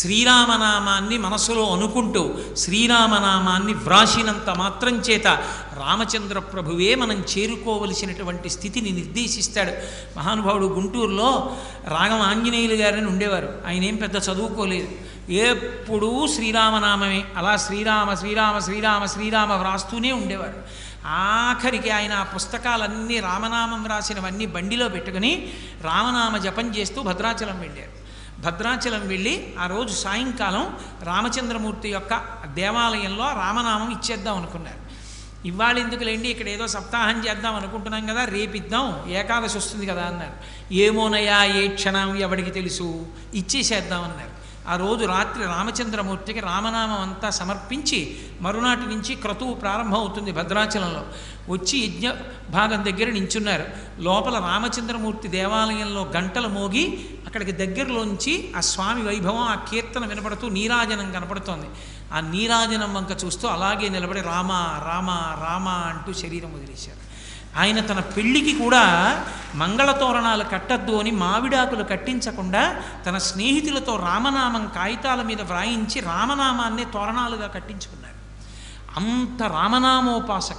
శ్రీరామనామాన్ని మనసులో అనుకుంటూ శ్రీరామనామాన్ని వ్రాసినంత మాత్రం చేత రామచంద్ర ప్రభువే మనం చేరుకోవలసినటువంటి స్థితిని నిర్దేశిస్తాడు. మహానుభావుడు గుంటూరులో రాగం ఆంజనేయులు గారని ఉండేవారు. ఆయన ఏం పెద్ద చదువుకోలేదు, ఎప్పుడూ శ్రీరామనామమే, అలా శ్రీరామ శ్రీరామ శ్రీరామ శ్రీరామ వ్రాస్తూనే ఉండేవారు. ఆఖరికి ఆయన ఆ పుస్తకాలన్నీ రామనామం రాసినవన్నీ బండిలో పెట్టుకుని రామనామ జపం చేస్తూ భద్రాచలం వెళ్ళారు. భద్రాచలం వెళ్ళి ఆ రోజు సాయంకాలం రామచంద్రమూర్తి యొక్క దేవాలయంలో రామనామం ఇచ్చేద్దాం అనుకున్నారు. ఇవాళ ఎందుకులేండి, ఇక్కడ ఏదో సప్తాహం చేద్దాం అనుకుంటున్నాం కదా, రేపిద్దాం, ఏకాదశి వస్తుంది కదా అన్నారు. ఏమోనయా ఏ క్షణం ఎవడికి తెలుసు, ఇచ్చేసేద్దాం అన్నారు. ఆ రోజు రాత్రి రామచంద్రమూర్తికి రామనామం అంతా సమర్పించి మరునాటి నుంచి క్రతువు ప్రారంభం అవుతుంది. భద్రాచలంలో వచ్చి యజ్ఞ భాగం దగ్గర నించున్నారు. లోపల రామచంద్రమూర్తి దేవాలయంలో గంటలు మోగి అక్కడికి దగ్గరలోంచి ఆ స్వామి వైభవం, ఆ కీర్తన వినపడుతూ నీరాజనం కనపడుతోంది. ఆ నీరాజనం వంక చూస్తూ అలాగే నిలబడి రామ రామ రామ అంటూ శరీరం వదిలేశారు. ఆయన తన పెళ్లికి కూడా మంగళతోరణాలు కట్టద్దు అని మావిడాకులు కట్టించకుండా తన స్నేహితులతో రామనామం కాగితాల మీద వ్రాయించి రామనామాన్ని తోరణాలుగా కట్టించుకున్నారు. అంత రామనామోపాసకులు.